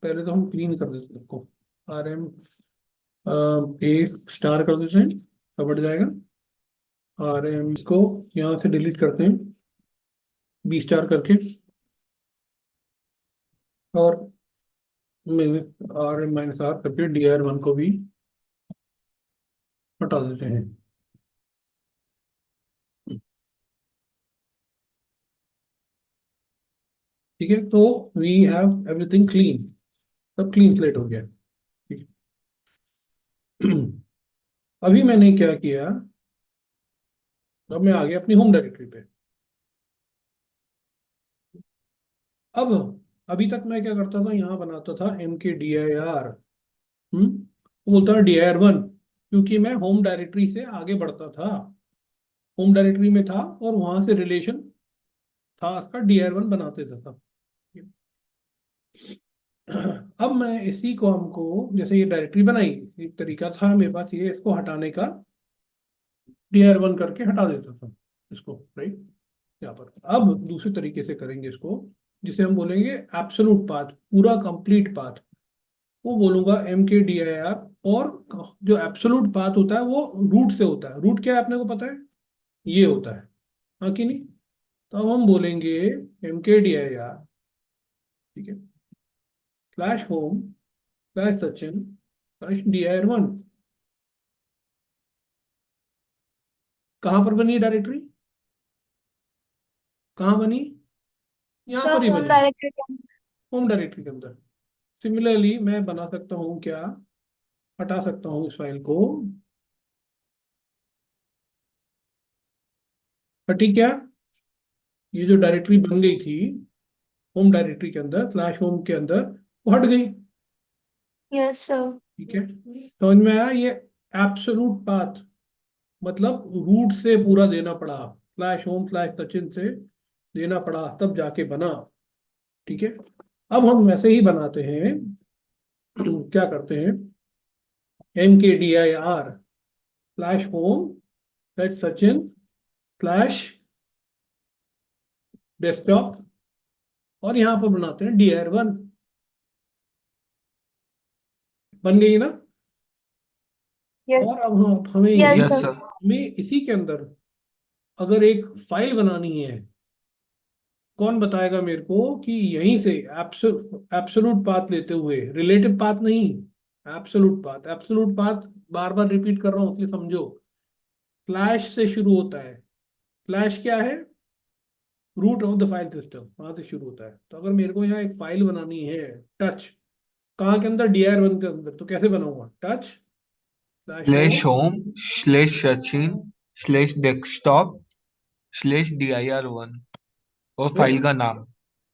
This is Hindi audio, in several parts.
पहले तो हम क्लीन कर देते हैं इसको। RM ए स्टार कर देते हैं, सब हट जाएगा। RM को यहाँ से डिलीट करते हैं B स्टार करके, और RM-R करके DR1 को भी हटा देते हैं। ठीक है, तो वी हैव एवरीथिंग क्लीन, सब क्लीन स्लेट हो गया। ठीक है। अभी मैंने क्या किया, अब मैं आ गया अपनी होम डायरेक्टरी पे। अब अभी तक मैं क्या करता था, यहाँ बनाता था MKDIR, वो बोलता है DIR1, क्योंकि मैं होम डायरेक्टरी से आगे बढ़ता था, होम डायरेक्टरी में था और वहां से रिलेशन था उसका, DIR1 बनाते था। अब मैं इसी को हमको, जैसे ये डायरेक्टरी बनाई, एक तरीका था मेरे पास ये, इसको हटाने का, DIR1 करके हटा देता था इसको, राइट, यहाँ पर। अब दूसरे तरीके से करेंगे इसको, जिसे हम बोलेंगे एब्सोल्यूट पाथ, पूरा कंप्लीट पाथ। वो बोलूंगा MKDIR, और जो एब्सोल्यूट पाथ होता है वो रूट से होता है। रूट क्या है आपने को पता है, ये होता है, हाँ कि नहीं? तो अब हम बोलेंगे MKDIR, ठीक है, slash home slash Sachin slash DIR1। कहाँ पर बनी डायरेक्टरी, कहाँ बनी? यहाँ सर पर ही होम बनी, डायरेक्टरी के अंदर। होम डायरेक्टरी के अंदर। सिमिलरली मैं बना सकता हूँ क्या, हटा सकता हूँ इस फाइल को, हटी क्या, ये जो डायरेक्टरी बन गई थी होम डायरेक्टरी के अंदर, स्लैश होम के अंदर, वो हट गई। Yes sir. ठीक है, समझ में आया? ये एब्सोल्यूट पाथ, मतलब रूट से पूरा देना पड़ा, स्लैश होम स्लैश सचिन से देना पड़ा, तब जाके बना। ठीक है, अब हम वैसे ही बनाते हैं। क्या करते हैं, MKDIR slash home slash Sachin slash desktop, और यहाँ पर बनाते हैं DIR1। बन गई ना? यस। और अब हम हमें यस इसी सर। Yes sir. हमें इसी के अंदर अगर एक फाइल बनानी है, कौन बताएगा मेरे को कि यहीं से एब्सोल्यूट पाथ लेते हुए, रिलेटिव पाथ नहीं, एब्सोल्यूट पाथ, एब्सोल्यूट पाथ बार बार रिपीट कर रहा हूं इसलिए समझो, स्लैश से शुरू होता है। स्लैश क्या है, root of the file system, वहां से शुरू होता है। तो अगर मेरे को यहाँ एक फाइल बनानी है, टच, कहाँ के अंदर, DIR1 के अंदर, तो कैसे बनाऊंगा, touch slash slash home, home slash Sachin slash desktop slash dir1 और फाइल का नाम।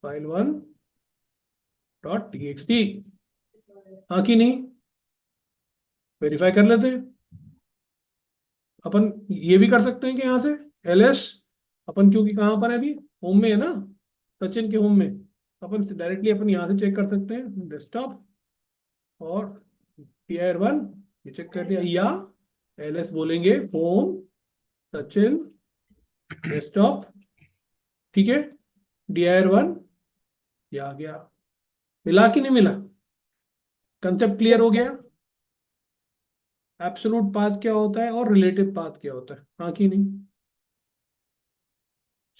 file1.txt। हाँ कि नहीं? वेरीफाई कर लेते हैं अपन। ये भी कर सकते हैं कि यहाँ से LS, अपन क्योंकि कहाँ पर है अभी, होम में है ना, सचिन के होम में, अपन डायरेक्टली अपन यहाँ से चेक कर सकते हैं डेस्कटॉप और DIR1, ये चेक कर लिया, या LS बोलेंगे होम सचिन डेस्कटॉप, ठीक है, DIR1, ये आ गया। मिला कि नहीं मिला? कंसेप्ट क्लियर यस हो सर। गया? एब्सोल्यूट पाथ क्या होता है और रिलेटिव पाथ क्या होता है, हाँ कि नहीं?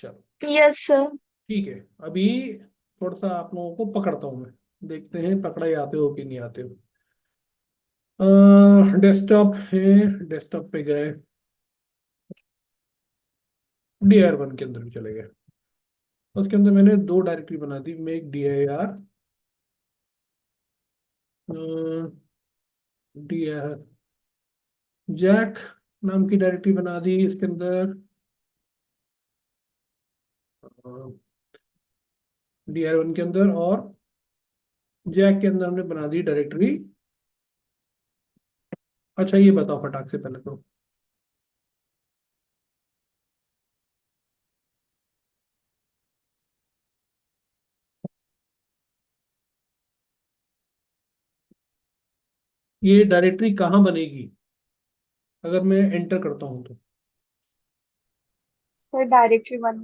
चलो, यस सर। ठीक है। अभी थोड़ा सा आप लोगों को पकड़ता हूँ मैं, देखते हैं पकड़े आते हो कि नहीं आते हो। डेस्कटॉप है, डेस्कटॉप पे गए, DIR1 के अंदर भी चले गए। उसके अंदर मैंने दो डायरेक्टरी बना दी, मेक DIR, DIR जैक नाम की डायरेक्टरी बना दी इसके अंदर, DIR1 के अंदर, और जैक के अंदर हमने बना दी डायरेक्टरी। अच्छा ये बताओ फटाक से पहले तो, ये डायरेक्टरी कहाँ बनेगी अगर मैं एंटर करता हूँ तो? Sir directory one.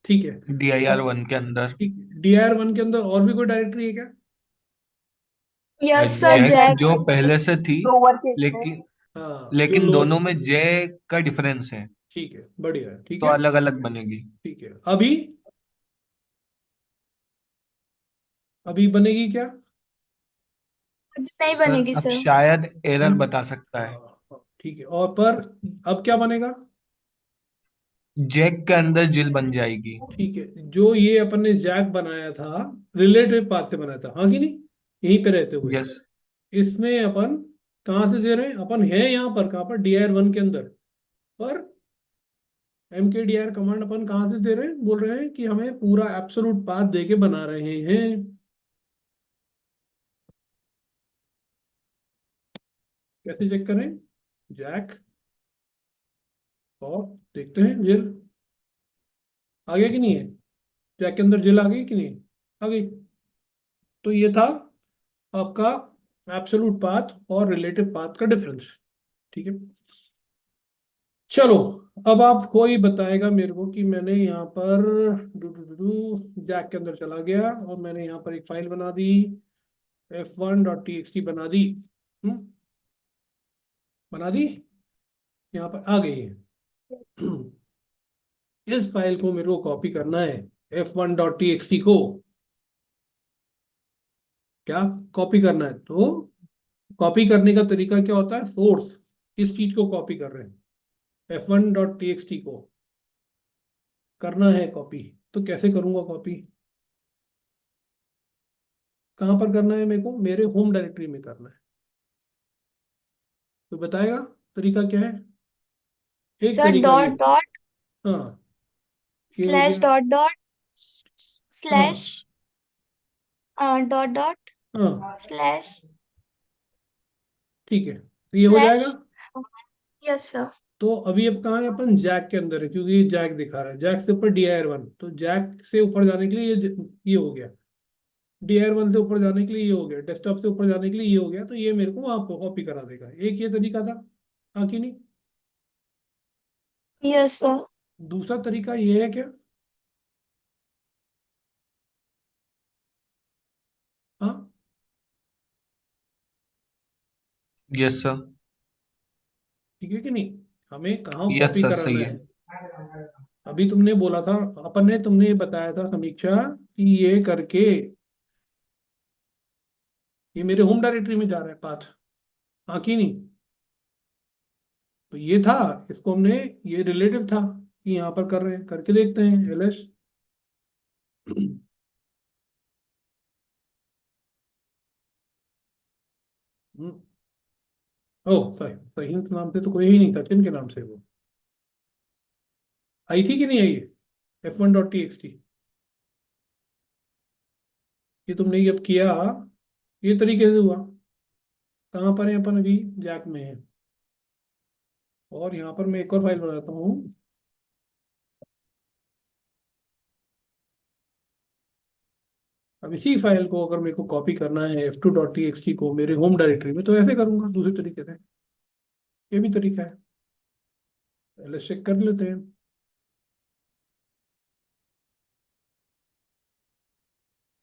ठीक है, अब dir1 के अंदर। ठीक, DIR1 के अंदर और भी कोई डायरेक्टरी है क्या? यस सर, जैक जैक जो पहले से थी, लोअर केस में। लेकिन हाँ, जो लेकिन लोअर। दोनों में जे का डिफरेंस है, ठीक है, बढ़िया है, ठीक तो है, अलग अलग बनेगी। ठीक है। अभी अभी बनेगी क्या? अभी नहीं सर बनेगी अब सर। शायद एरर बता सकता है। हाँ, हाँ, ठीक है। और पर अब क्या बनेगा? जैक के अंदर जिल बन जाएगी। ठीक है, जो ये अपन ने जैक बनाया था, रिलेटिव पाथ से बनाया था, हाँ कि नहीं, यहीं पे रहते हुए। यस। इसमें अपन कहाँ से दे रहे हैं? अपन है यहाँ पर, कहाँ पर, dir1 के अंदर। पर mkdir कमांड अपन कहाँ से दे रहे हैं? बोल रहे हैं कि हमें पूरा एब्सोल्यूट पाथ दे के बना रहे हैं। कैसे चेक करें? जैक, और देखते हैं जेल आ गया कि नहीं है। जैक के अंदर जेल आ गई कि नहीं? आ गई। तो ये था आपका एब्सोल्यूट पाथ और रिलेटिव पाथ का डिफरेंस। ठीक है, चलो। अब आप कोई बताएगा मेरे को कि मैंने यहाँ पर जैक के अंदर चला गया और मैंने यहाँ पर एक फाइल बना दी, f1.txt बना दी। बना दी, यहाँ पर आ गई है। इस फाइल को मेरे को कॉपी करना है, f1.txt को। क्या कॉपी करना है? तो कॉपी करने का तरीका क्या होता है? सोर्स, किस चीज को कॉपी कर रहे हैं? f1.txt को करना है कॉपी। तो कैसे करूंगा कॉपी? कहाँ पर करना है मेरे को? मेरे होम डायरेक्टरी में करना है। तो बताएगा तरीका क्या है? एक सर तरीका ये। डॉट डॉट हाँ, ये हो स्लैश गया। डॉट डॉट हाँ, स्लैश डॉट डॉट हाँ, स्लैश ठीक है, तो ये हो स्लैश। जाएगा। Yes sir. तो अभी अब कहाँ है? अपन जैक के अंदर है, क्योंकि ये जैक दिखा रहा है, जैक से ऊपर dir1, तो जैक से ऊपर जाने के लिए ये हो गया। dir1 से ऊपर जाने के लिए ये हो गया, डेस्कटॉप से ऊपर जाने के लिए ये हो गया, तो ये मेरे को वहां कॉपी करा देगा। एक ये तरीका था, हाँ कि नहीं? Yes sir. दूसरा तरीका ये है क्या? हाँ, यस सर। ठीक है कि नहीं? हमें कहाँ यस कॉपी सर, कराना सही है। है? अभी तुमने बोला था, अपन ने, तुमने ये बताया था समीक्षा, कि ये करके ये मेरे होम डायरेक्टरी में जा रहा है पाथ, हाँ कि नहीं? तो ये था, इसको हमने, ये रिलेटिव था कि यहाँ पर कर रहे हैं, करके देखते हैं ls। ओ सही, सही नाम से तो कोई ही नहीं था, किन के नाम से वो आई थी कि नहीं आई? f1.txt, ये तुमने जब किया, ये तरीके से हुआ। कहाँ पर है अपन? अभी जैक में है। और यहाँ पर मैं एक और फाइल बनाता हूँ। अब इसी फाइल को अगर मेरे को कॉपी करना है f2.txt को मेरे होम डायरेक्टरी में, तो ऐसे करूंगा दूसरे तरीके से। ये भी तरीका है, पहले चेक कर लेते हैं।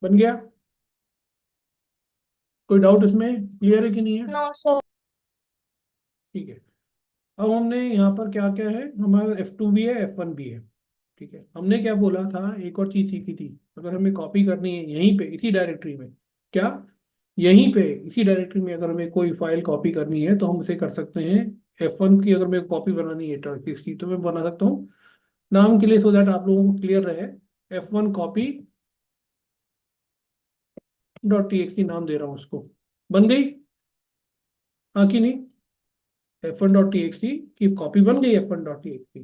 बन गया? कोई डाउट इसमें? क्लियर है कि नहीं है? No sir. ठीक है। अब हमने यहाँ पर क्या क्या है, हमारा f2 भी है, f1 भी है। ठीक है, हमने क्या बोला था, एक और चीज सीखी थी। अगर हमें कॉपी करनी है यहीं पे इसी डायरेक्टरी में, क्या, यहीं पे इसी डायरेक्टरी में अगर हमें कोई फाइल कॉपी करनी है तो हम इसे कर सकते हैं। f1 की अगर मेरे को कॉपी बनानी है .txt, तो मैं बना सकता हूँ, नाम के लिए, सो दैट आप लोगों को क्लियर रहे। f1 कॉपी .txt नाम दे रहा हूँ उसको। बन गई, हाँ कि नहीं? f1.txt की कॉपी बन गई, f1.txt।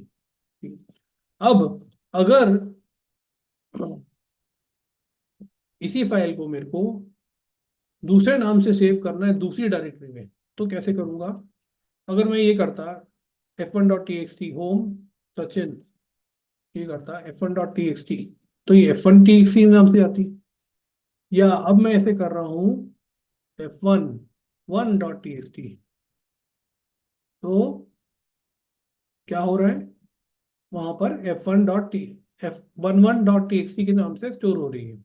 अब अगर इसी फाइल को मेरे को दूसरे नाम से सेव करना है दूसरी डायरेक्टरी में, तो कैसे करूंगा? अगर मैं ये करता f1.txt होम सचिन, ये करता f1.txt, तो ये f1.txt नाम से आती। या अब मैं ऐसे कर रहा हूँ f1.1.txt, तो क्या हो रहा है? वहां पर f11.txt के नाम से स्टोर हो रही है।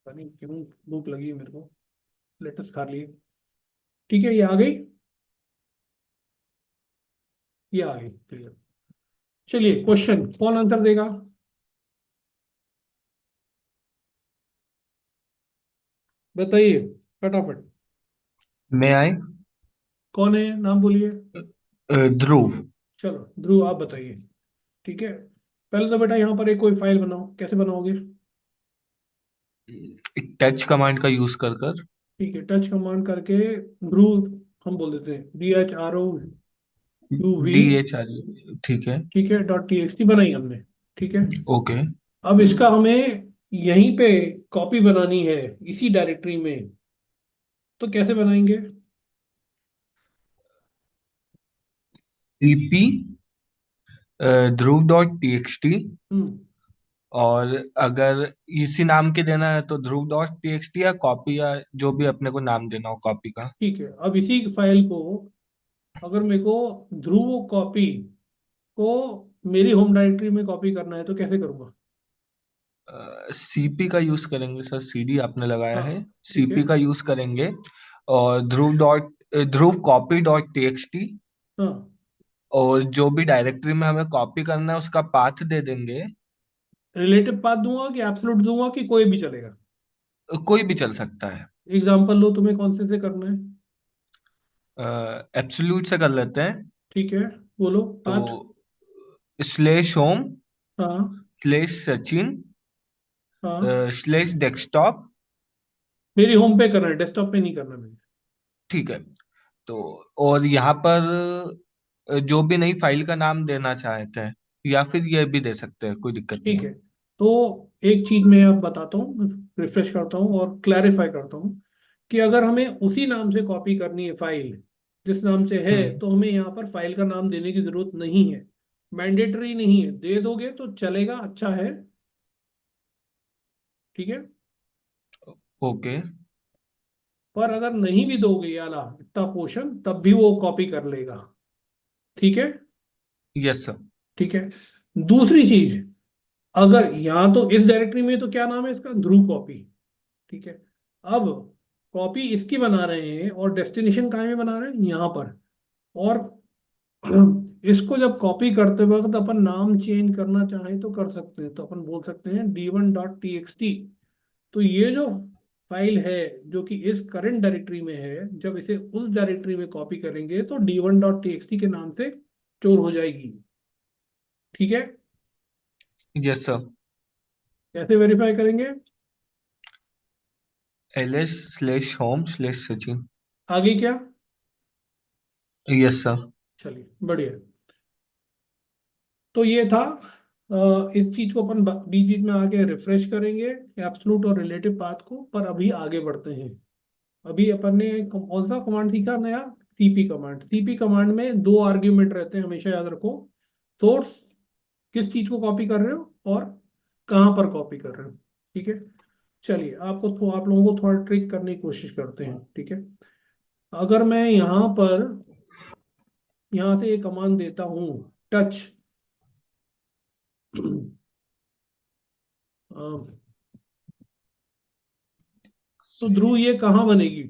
पता नहीं क्यों भूख लगी है मेरे को, लेटेस्ट खा लिए। ठीक है, ये आ गई, ये आ गई, क्लियर। चलिए क्वेश्चन कौन आंसर देगा? बताइए फटाफट। मैं आए। कौन है, नाम बोलिए। ध्रुव। चलो ध्रुव आप बताइए। ठीक है, पहले तो बेटा यहाँ पर एक कोई फाइल बनाओ, कैसे बनाओगे? टच कमांड का यूज कर कर। ठीक है, टच कमांड करके ध्रुव, हम बोल देते हैं DHROUV। DHR। ठीक है। ठीक है, .txt बनाई हमने। ठीक है, ओके। अब इसका हमें यहीं पे कॉपी बनानी है, इसी डायरेक्टरी में। तो कैसे बनाएंगे? cp ध्रुव डॉट टीएक्सटी। हम्म। और अगर इसी नाम के देना है तो ध्रुव डॉट टीएक्सटी, या कॉपी, या जो भी अपने को नाम देना हो कॉपी का। ठीक है, अब इसी फाइल को अगर मेरे को ध्रुव कॉपी को मेरी होम डायरेक्टरी में कॉपी करना है तो कैसे करूँगा? सीपी का यूज करेंगे सर, सीडी आपने लगाया है। हाँ ठीक है। सीपी का यूज करेंगे। और ध्रुव कॉपी डॉट टीएक्सटी। हाँ, और जो भी डायरेक्टरी में हमें कॉपी करना है उसका पाथ दे देंगे। रिलेटिव पाथ दूंगा कि एब्सोल्यूट दूंगा कि कोई भी चलेगा? कोई भी चल सकता है। एग्जाम्पल लो, तुम्हें कौन से करना है? एब्सोल्यूट से कर लेते हैं। ठीक है, बोलो तो पाथ। स्लेश होम हाँ। स्लेश सचिन हाँ, स्लेश डेस्कटॉप। मेरी होम पे करना है, डेस्कटॉप पे नहीं करना मुझे। ठीक है। तो और यहाँ पर जो भी नई फाइल का नाम देना चाहते हैं, या फिर ये भी दे सकते हैं, कोई दिक्कत नहीं ठीक है। है, तो एक चीज मैं अब बताता हूँ, रिफ्रेश करता हूँ और क्लैरिफाई करता हूँ कि अगर हमें उसी नाम से कॉपी करनी है फाइल, जिस नाम से है, हम्म। तो हमें यहाँ पर फाइल का नाम देने की जरूरत नहीं है। मैंडेटरी नहीं है, दे दोगे तो चलेगा, अच्छा है। ठीक है, ओके। पर अगर नहीं भी दोगे ये वाला इतना पोर्शन, तब भी वो कॉपी कर लेगा। ठीक है। Yes sir. ठीक है, दूसरी चीज, अगर यहाँ तो इस डायरेक्टरी में तो क्या नाम है इसका, ध्रुव कॉपी। ठीक है, अब कॉपी इसकी बना रहे हैं और डेस्टिनेशन कहाँ में बना रहे हैं, यहाँ पर। और इसको जब कॉपी करते वक्त अपन नाम चेंज करना चाहें तो कर सकते हैं, तो अपन बोल सकते हैं d1.txt। तो ये जो फाइल है जो कि इस करंट डायरेक्टरी में है, जब इसे उस डायरेक्टरी में कॉपी करेंगे तो d1.txt के नाम से स्टोर हो जाएगी। ठीक है, यस सर। कैसे वेरीफाई करेंगे? ls slash home slash Sachin. आगे क्या? Yes sir. चलिए बढ़िया। तो ये था, इस चीज को अपन बीच बीच में आगे रिफ्रेश करेंगे, एब्सोल्यूट और रिलेटिव पाथ को। पर अभी आगे बढ़ते हैं। अभी अपन ने कौन सा कमांड सीखा नया? CP command. सीपी कमांड में दो आर्ग्यूमेंट रहते हैं, हमेशा याद रखो। सोर्स, किस चीज को कॉपी कर रहे हो, और कहाँ पर कॉपी कर रहे हो। ठीक है, चलिए आप लोगों को थोड़ा ट्रिक करने की कोशिश करते हैं। ठीक है, अगर मैं यहाँ पर, यहाँ से ये कमांड देता हूँ, टच तो ध्रुव ये कहाँ बनेगी?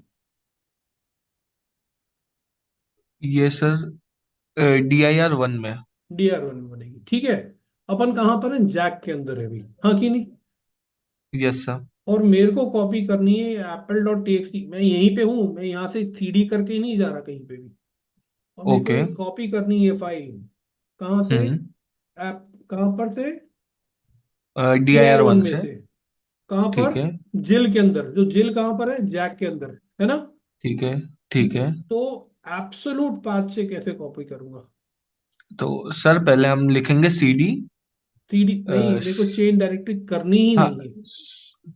ये सर dir1 में। DR1 में बनेगी। ठीक है, अपन कहाँ पर है, जैक के अंदर है अभी, हाँ कि नहीं? Yes sir. और मेरे को कॉपी करनी है apple.txt, मैं यहीं पे हूँ, मैं यहाँ से CD करके ही नहीं जा रहा कहीं पे भी। और मेरे को ओके। ये कॉपी करनी है फाइल, कहाँ से? हम्म। ऐप कहाँ पर से? dir1 dir1 में से। से। कहाँ ठीक पर? है। जिल के अंदर, जो जिल कहाँ पर है, जैक के अंदर, है ना? ठीक है। ठीक है। तो एब्सोल्यूट पाथ से कैसे कॉपी करूंगा? तो सर पहले हम लिखेंगे cd। 3D नहीं, मेरे को चेन डायरेक्टरी करनी ही हाँ, नहीं है।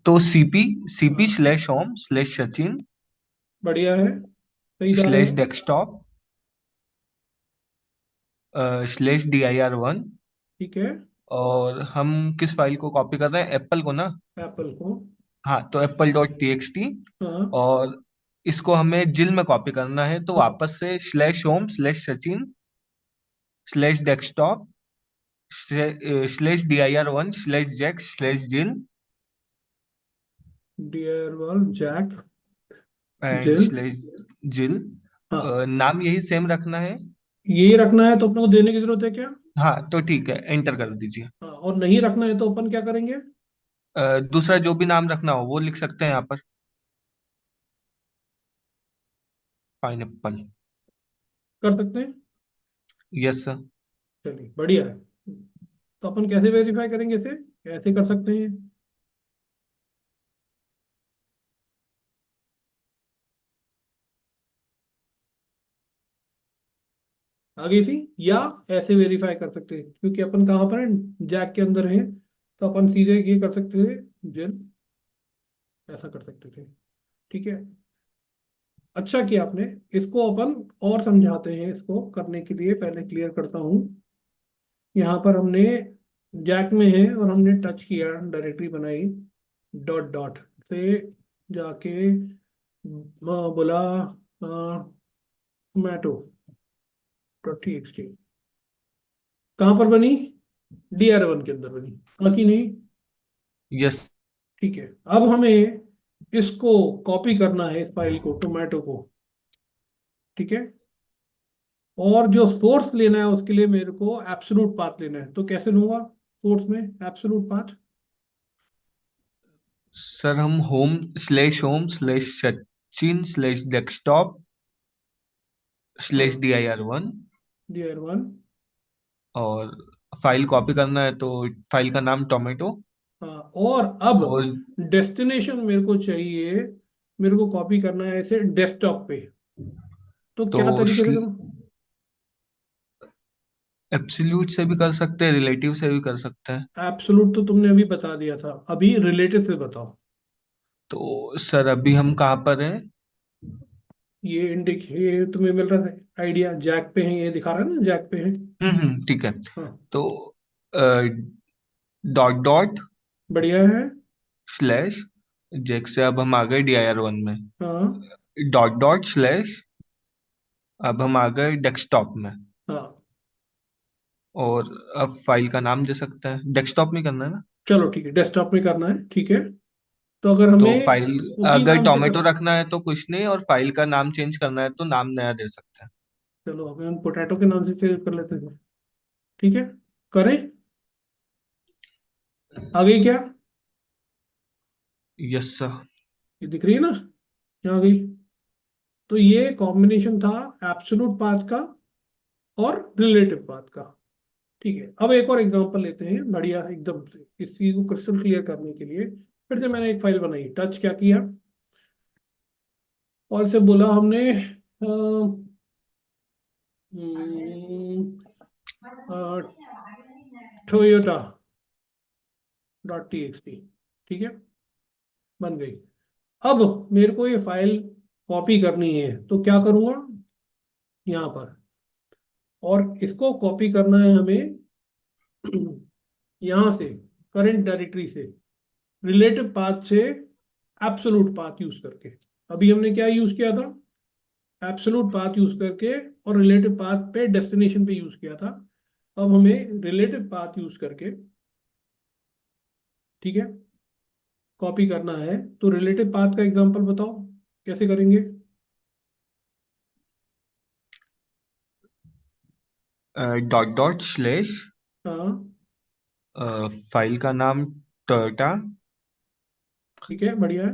तो cp cp हाँ, स्लैश होम स्लैश सचिन बढ़िया है, सही जा रहे स्लैश हो। Desktop slash dir1। ठीक है, और हम किस फाइल को कॉपी कर रहे हैं, एप्पल को ना। एप्पल को। हाँ, तो एप्पल डॉट टीएक्सटी। हाँ। और इसको हमें जिल में कॉपी करना है, तो हाँ, वापस से slash home slash Sachin slash desktop slash dir1 slash Jack slash Jill. dir1 Jack and जिल। स्लेश जिल। हाँ, नाम यही सेम रखना है। ये रखना है तो अपने को देने की जरूरत है क्या? हाँ तो ठीक है, एंटर कर दीजिए। हाँ, और नहीं रखना है तो अपन क्या करेंगे? दूसरा जो भी नाम रखना हो वो लिख सकते हैं यहाँ पर। पाइनएप्पल। कर सकते हैं। Yes sir. चलिए, बढ़िया है। तो अपन कैसे वेरीफाई करेंगे इसे? कैसे कर सकते हैं? आ गई थी? या ऐसे वेरीफाई कर सकते हैं, क्योंकि अपन कहाँ पर हैं, जैक के अंदर हैं, तो अपन सीधे ये कर सकते थे, जेल, ऐसा कर सकते थे। ठीक है, अच्छा किया आपने। इसको अपन और समझाते हैं। इसको करने के लिए पहले क्लियर करता हूँ। यहाँ पर हमने जैक में है और हमने टच किया, डायरेक्टरी बनाई, डॉट डॉट से जाके बोला tomato dot T x T. कहाँ पर बनी? DR1 के अंदर बनी, बाकी नहीं। यस। ठीक है, अब हमें इसको कॉपी करना है, इस फाइल को, टोमेटो को। ठीक है, और जो सोर्स लेना है उसके लिए मेरे को एब्सोल्यूट पाथ लेना है। तो कैसे लूंगा सोर्स में एब्सोल्यूट पाथ? सर हम होम/sचिन/डेस्कटॉप हाँ, /dir1। DR1। और फाइल कॉपी करना है तो फाइल का नाम टोमेटो। हाँ, और अब और डेस्टिनेशन मेरे को चाहिए, मेरे को कॉपी करना है इसे डेस्कटॉप पे। तो तो क्या तरीके से करूँ? एब्सोल्यूट से भी कर सकते हैं, रिलेटिव से भी कर सकते हैं। एब्सोल्यूट तो तुमने अभी बता दिया था, अभी रिलेटिव से बताओ। तो सर अभी हम कहाँ पर हैं? ये तुम्हें मिल रहा है आइडिया, जैक पे है, ये दिखा रहा है ना, जैक पे है। ठीक है। हाँ, तो डॉट डॉट बढ़िया है। स्लैश जैक से अब हम आ गए dir1 में। हाँ। डॉट डॉट स्लैश अब हम आ गए डेस्कटॉप में। हाँ, और अब फाइल का नाम दे सकते हैं, डेस्कटॉप में करना है ना। चलो ठीक है, डेस्कटॉप में करना है। ठीक है, तो अगर तो हमें फाइल उसी अगर नाम से टोमेटो कर, रखना है तो कुछ नहीं, और फाइल का नाम चेंज करना है तो नाम नया दे सकते हैं। चलो अभी हम पोटैटो के नाम से चेंज कर लेते हैं। ठीक है, करें? आ गई क्या? Yes sir. ये दिख रही है ना, यहाँ आ गई। तो ये कॉम्बिनेशन था एब्सोल्यूट पाथ का और रिलेटिव पाथ का। ठीक है, अब एक और एग्जांपल लेते हैं, बढ़िया एकदम से इस चीज को क्रिस्टल क्लियर करने के लिए। फिर से मैंने एक फाइल बनाई, टच क्या किया, और से बोला हमने Toyota dot T x T. ठीक है, बन गई। अब मेरे को ये फाइल कॉपी करनी है, तो क्या करूंगा, यहाँ पर, और इसको कॉपी करना है हमें यहाँ से, करंट डायरेक्टरी से, रिलेटिव पाथ से, एब्सोल्यूट पाथ यूज करके। अभी हमने क्या यूज किया था? एब्सोल्यूट पाथ यूज करके, और रिलेटिव पाथ पे डेस्टिनेशन पे यूज किया था। अब हमें रिलेटिव पाथ यूज करके, ठीक है, कॉपी करना है। तो रिलेटिव पाथ का एग्जांपल बताओ, कैसे करेंगे? डॉट डॉट स्लैश हाँ, फाइल का नाम टोयोटा। ठीक है, बढ़िया है।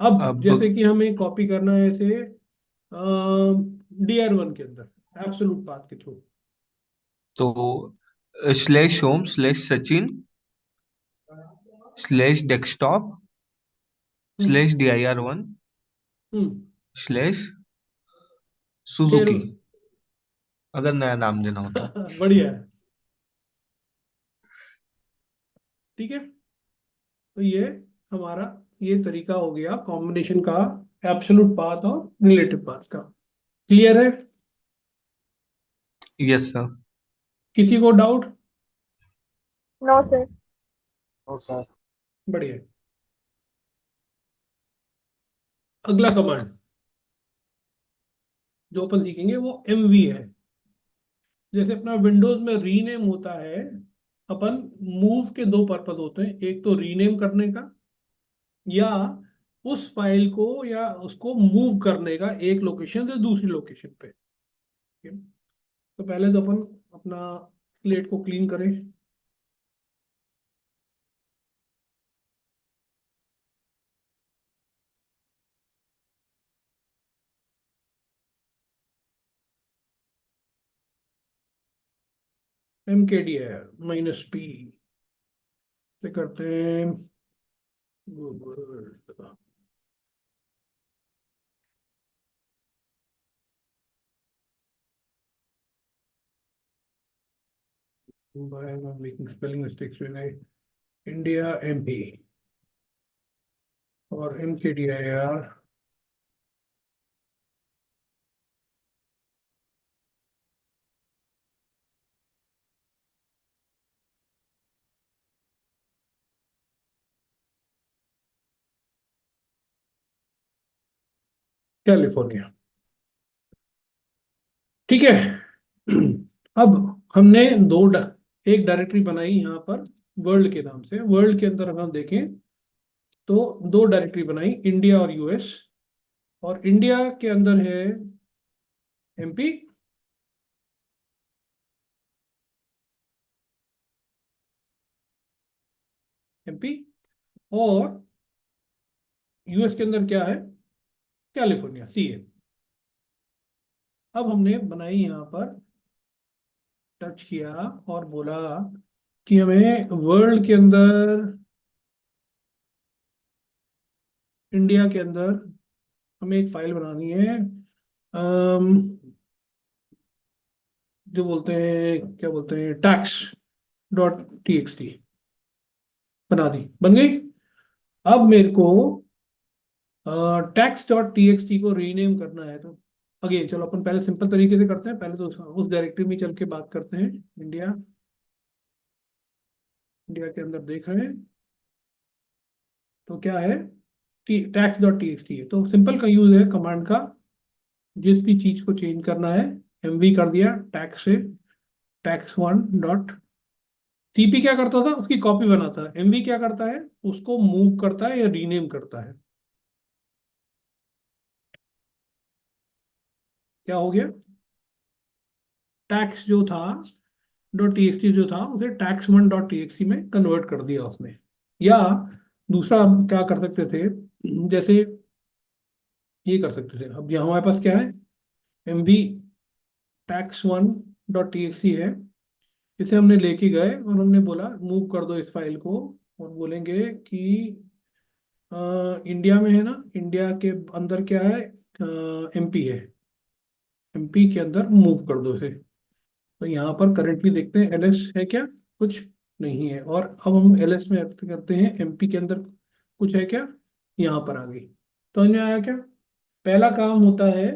अब अब जैसे कि हमें कॉपी करना है इसे DR1 के अंदर एब्सोल्यूट पाथ के थ्रू। तो /होम/सचिन /डेस्कटॉप हम्म। dir1 हम्म। स्लैश डेढ़। सुजुकी, अगर नया नाम देना हो तो। बढ़िया है। ठीक है, तो ये हमारा ये तरीका हो गया कॉम्बिनेशन का, एब्सोल्यूट पाथ और रिलेटिव पाथ का। क्लियर है? Yes sir. किसी को doubt? No sir. No sir. बढ़िया है। अगला कमांड जो अपन सीखेंगे वो MV है। जैसे अपना विंडोज में रीनेम होता है, अपन मूव के दो पर्पज होते हैं, एक तो रीनेम करने का, या उस फाइल को या उसको मूव करने का एक लोकेशन से दूसरी लोकेशन पे। ठीक है? तो पहले तो अपन अपना स्लेट को क्लीन करें। -p से करते हैं Google। Why am I making spelling mistakes when I India MP और mkdir कैलिफोर्निया। ठीक है। अब हमने एक डायरेक्टरी बनाई यहाँ पर वर्ल्ड के नाम से। वर्ल्ड के अंदर हम देखें तो दो डायरेक्टरी बनाई, इंडिया और यूएस। और इंडिया के अंदर है एमपी, एमपी, और यूएस के अंदर क्या है, कैलिफोर्निया, सीए। अब हमने बनाई यहाँ पर, टच किया और बोला कि हमें वर्ल्ड के अंदर, इंडिया के अंदर हमें एक फाइल बनानी है, जो बोलते हैं, क्या बोलते हैं, tax.txt। बना दी, बन गई। अब मेरे को tax.txt को रीनेम करना है। तो अगेन चलो अपन पहले सिंपल तरीके से करते हैं। पहले तो उस डायरेक्टरी में चल के बात करते हैं। इंडिया, इंडिया के अंदर देख रहे हैं तो क्या है, tax.txt है। तो सिंपल का यूज है कमांड का। जिस भी चीज को चेंज करना है, एमवी कर दिया टैक्स से, tax1 सीपी क्या करता था, उसकी कॉपी बनाता है। एमवी क्या करता है, उसको मूव करता है या रीनेम करता है। क्या हो गया, टैक्स जो था .txt जो था उसे tax1.txt में कन्वर्ट कर दिया उसने। या दूसरा हम क्या कर सकते थे, जैसे ये कर सकते थे। अब यहाँ हमारे पास क्या है, एमवी tax1.txt है। इसे हमने लेके गए और हमने बोला मूव कर दो इस फाइल को, और बोलेंगे कि इंडिया में है ना, इंडिया के अंदर क्या है, एमपी है, एमपी के अंदर मूव कर दो इसे। तो यहाँ पर करेंटली देखते हैं एलएस है क्या, कुछ नहीं है। और अब हम एलएस में अर्थ करते हैं एमपी के अंदर कुछ है क्या, यहाँ पर आ गई। तो समझ में आया क्या। पहला काम होता है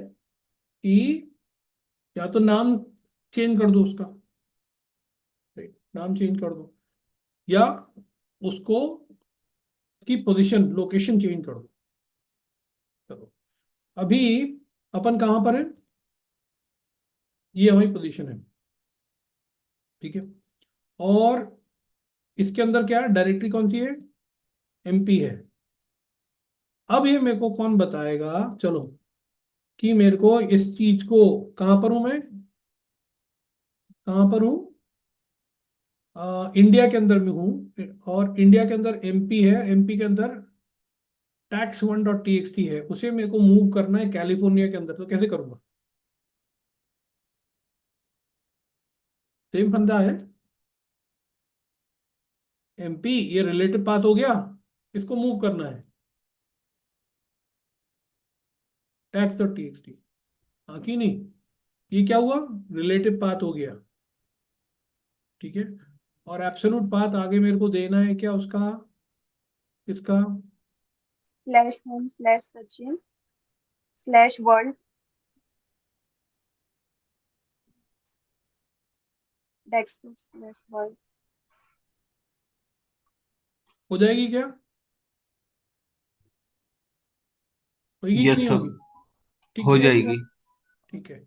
कि या तो नाम चेंज कर दो उसका, नाम चेंज कर दो, या उसको की पोजीशन लोकेशन चेंज कर दो। चलो अभी अपन कहाँ पर है, ये हमारी पोजीशन है। ठीक है। और इसके अंदर क्या है, डायरेक्टरी कौन सी है, एमपी है। अब ये मेरे को कौन बताएगा, चलो, कि मेरे को इस चीज को, कहां पर हूं मैं, कहां पर हूं, इंडिया के अंदर में हूं। और इंडिया के अंदर एमपी है, एमपी के अंदर tax1.txt है। उसे मेरे को मूव करना है कैलिफोर्निया के अंदर। तो कैसे करूंगा, सेम फंदा है। एमपी ये रिलेटिव पाथ हो गया, इसको मूव करना है tax.txt। हाँ कि नहीं, ये क्या हुआ, रिलेटिव पाथ हो गया। ठीक है। और एब्सोल्यूट पाथ आगे मेरे को देना है क्या उसका, इसका, /home/Sachin/world desktop/world। हो जाएगी क्या, होगी कि यस नहीं सर, होगी। ठीक हो है। जाएगी। ठीक है।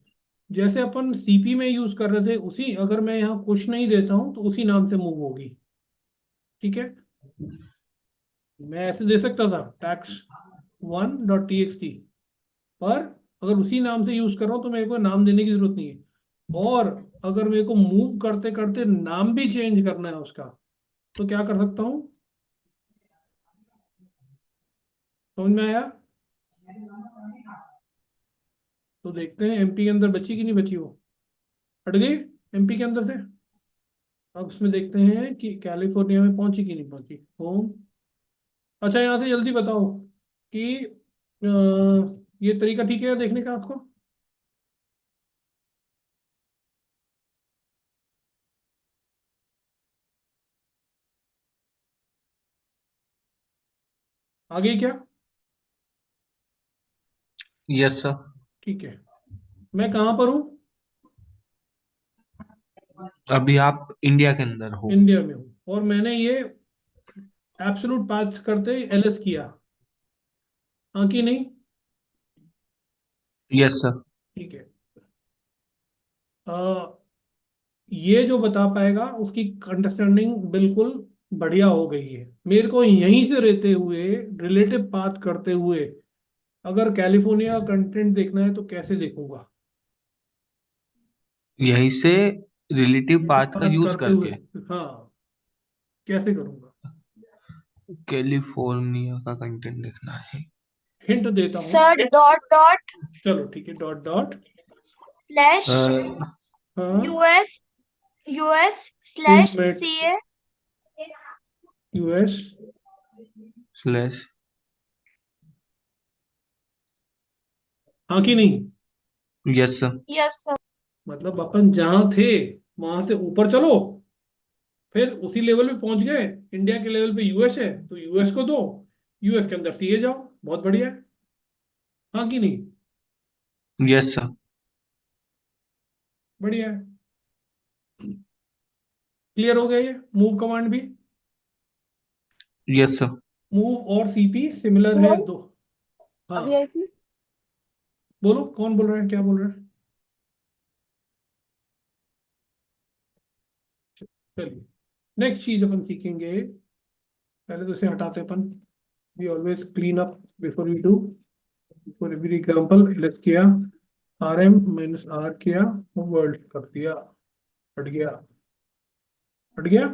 जैसे अपन सीपी में यूज कर रहे थे उसी, अगर मैं यहाँ कुछ नहीं देता हूँ तो उसी नाम से मूव होगी। ठीक है। मैं ऐसे दे सकता था tax1.txt, पर अगर उसी नाम से यूज कर रहा हूं तो मेरे को नाम देने की जरूरत नहीं है। और अगर मेरे को मूव करते करते नाम भी चेंज करना है उसका, तो क्या कर सकता हूं? समझ में आया? तो देखते हैं एमपी के अंदर बची कि नहीं बची, वो हट गई एमपी के अंदर से। अब उसमें देखते हैं कि कैलिफोर्निया में पहुंची कि नहीं पहुंची होम। अच्छा, यहाँ से जल्दी बताओ कि ये तरीका ठीक है देखने का आपको? आ गई क्या? Yes sir. ठीक है। मैं कहाँ पर हूँ? अभी आप इंडिया के अंदर हो। इंडिया में हूँ, और मैंने ये एब्सोल्यूट पाथ करते एलएस किया, हाँ कि नहीं? Yes sir. ठीक है। अ, ये जो बता पाएगा उसकी अंडरस्टैंडिंग बिल्कुल बढ़िया हो गई है। मेरे को यहीं से रहते हुए, रिलेटिव पाथ करते हुए, अगर कैलिफोर्निया कंटेंट देखना है तो कैसे देखूंगा? यहीं से रिलेटिव पाथ का पाथ यूज करते हुए, करके हाँ, कैसे करूंगा? कैलिफोर्निया का कंटेंट लिखना है। हिंट देता हूँ। सर डॉट डॉट चलो ठीक है, डॉट डॉट। स्लैश हाँ, यूएस यूएस एक slash minute. CA US, slash. हाँ कि नहीं? Yes sir. यस सर मतलब अपन जहां थे वहां से ऊपर चलो, फिर उसी लेवल पे पहुंच गए। इंडिया के लेवल पे यूएस है तो यूएस को दो, यूएस के अंदर सीए जाओ, बहुत बढ़िया है, हाँ कि नहीं? Yes sir. बढ़िया है। क्लियर हो गया ये मूव कमांड भी? Yes sir. मूव और सीपी सिमिलर है दो। हाँ, अभी आई थी। बोलो कौन बोल रहा है, क्या बोल रहा है? चलिए, नेक्स्ट चीज अपन सीखेंगे। पहले तो इसे हटाते अपन। We always clean up before we do. For every example let's किया, आर एम माइनस आर किया, वर्ल्ड कर दिया, हट गया, हट गया।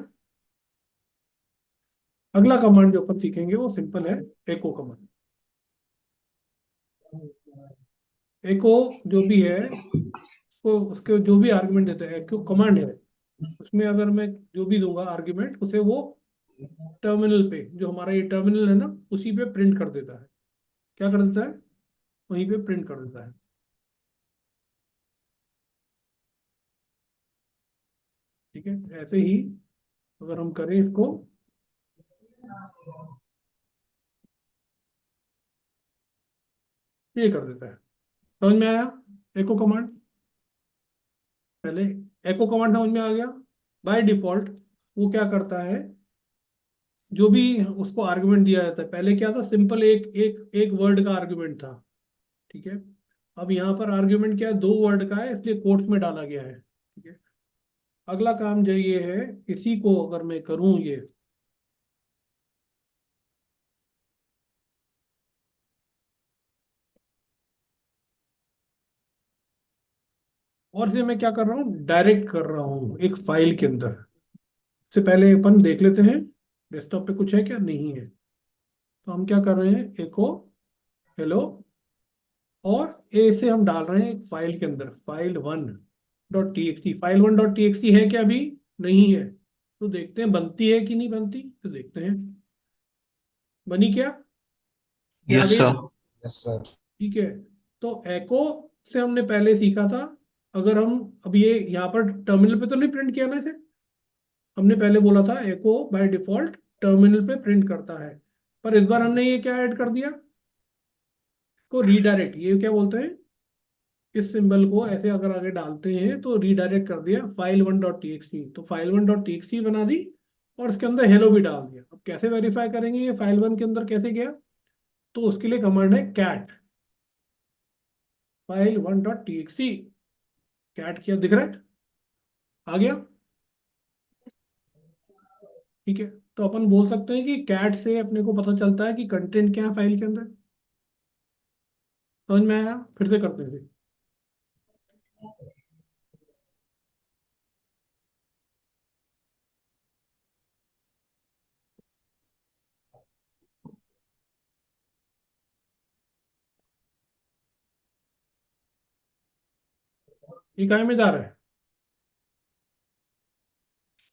अगला कमांड जो अपन सीखेंगे वो सिंपल है, एको कमांड। एको जो भी है, तो उसके जो भी आर्गुमेंट देता है, एको कमांड है, उसमें अगर मैं जो भी दूंगा आर्ग्यूमेंट, उसे वो टर्मिनल पे, जो हमारा ये टर्मिनल है ना, उसी पे प्रिंट कर देता है। क्या कर देता है? वहीं पे प्रिंट कर देता है। ठीक है, ऐसे ही अगर हम करें इसको, ये कर देता है। समझ में आया एको कमांड? पहले एको कमांड समझ में आ गया। बाय डिफॉल्ट वो क्या करता है, जो भी उसको आर्गुमेंट दिया जाता है, पहले क्या था, सिंपल एक एक एक वर्ड का आर्गुमेंट था। ठीक है, अब यहाँ पर आर्गुमेंट क्या है, दो वर्ड का है, इसलिए कोट्स में डाला गया है। ठीक है, अगला काम जो ये है, इसी को अगर मैं करूं ये, और इसे मैं क्या कर रहा हूँ, डायरेक्ट कर रहा हूँ एक फाइल के अंदर। से पहले अपन देख लेते हैं डेस्कटॉप पे कुछ है क्या, नहीं है। तो हम क्या कर रहे हैं, एको हेलो, और ए से हम डाल रहे हैं एक फाइल के अंदर, file1.txt। file1.txt है क्या अभी? नहीं है। तो देखते हैं बनती है कि नहीं बनती, तो देखते हैं। बनी क्या? ये आ यस गई ना? सर। Yes sir. ठीक है। तो एको से हमने पहले सीखा था, अगर हम, अब ये यहाँ पर टर्मिनल पे तो नहीं प्रिंट किया ना इसे, हमने पहले बोला था एको बाय डिफॉल्ट टर्मिनल पे प्रिंट करता है। पर इस बार हमने ये क्या ऐड कर दिया, को रीडायरेक्ट, ये क्या बोलते हैं, इस सिंबल को ऐसे अगर आगे डालते हैं तो रीडायरेक्ट कर दिया file1.txt। तो file1.txt बना दी, और इसके अंदर हेलो भी डाल दिया। अब कैसे वेरीफाई करेंगे ये file1 के अंदर कैसे गया? तो उसके लिए कमांड है cat file1.txt। कैट किया, दिख रहा है? आ गया? ठीक है। तो अपन बोल सकते हैं कि कैट से अपने को पता चलता है कि कंटेंट क्या है फाइल के अंदर। समझ में आया? फिर से करते हैं। ये काय में जा रहा है?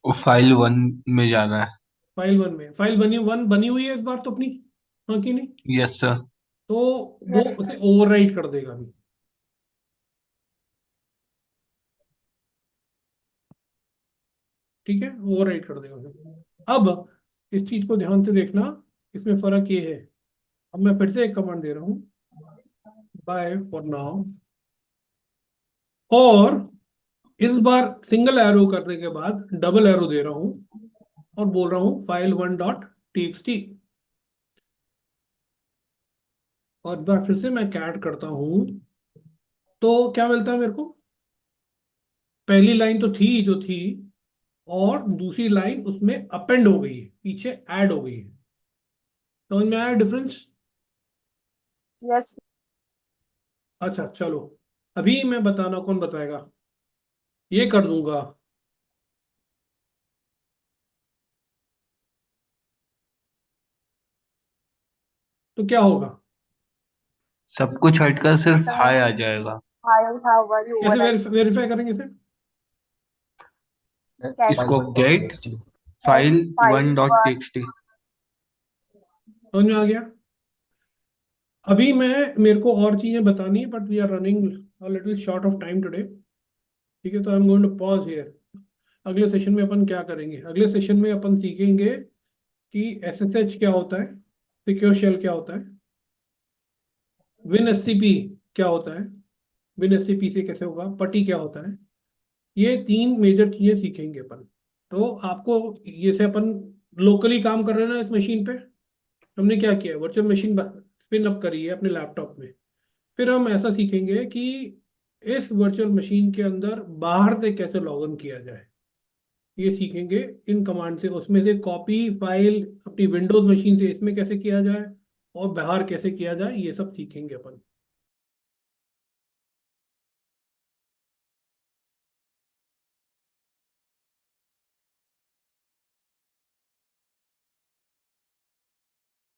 फाइल 1 में जा रहा है। फाइल 1 में। फाइल बनी हुई है इस बार तो अपनी, हाँ कि नहीं? Yes sir. तो वो उसे ओवरराइट कर देगा अभी। ठीक है, ओवरराइट कर देगा उसे। अब इस चीज को ध्यान से देखना, इसमें फर्क ये है। अब मैं फिर से एक कमांड दे रहा हूँ, बाय फॉर नाउ, और इस बार सिंगल एरो करने के बाद डबल एरो दे रहा हूं और बोल रहा हूं फाइल 1.txt। और एक बार फिर से मैं कैट करता हूं, तो क्या मिलता है मेरे को? पहली लाइन तो थी जो थी, और दूसरी लाइन उसमें अपेंड हो गई है, पीछे ऐड हो गई है। समझ में आया डिफरेंस? यस। अच्छा चलो, अभी मैं बताना, कौन बताएगा? ये कर दूंगा। तो क्या होगा? सब कुछ हटकर सिर्फ हाई आ जाएगा। हाय हाउ आर यू कैसे ओवरराइट वेरीफाई करेंगे इसे? कैट इसको gate gate file file 1.txt। समझ में आ गया? अभी मैं, मेरे को और चीजें बतानी है, but we are running a little short of time today. ठीक है, तो I am going to pause here. अगले सेशन में अपन क्या करेंगे? अगले सेशन में अपन सीखेंगे कि एसएसएच क्या होता है, सिक्योर शेल क्या होता है, विन एससीपी क्या होता है, विन एससीपी से कैसे होगा, पटी क्या होता है। ये तीन मेजर चीजें सीखेंगे अपन। तो आपको, ये से अपन लोकली काम कर रहे हैं ना इस मशीन पे, हमने क्या किया, वर्चुअल मशीन स्पिन अप करी है अपने लैपटॉप में। फिर हम ऐसा सीखेंगे कि इस वर्चुअल मशीन के अंदर बाहर से कैसे लॉग इन किया जाए, ये सीखेंगे इन कमांड से। उसमें से कॉपी फाइल अपनी विंडोज मशीन से इसमें कैसे किया जाए, और बाहर कैसे किया जाए, ये सब सीखेंगे अपन।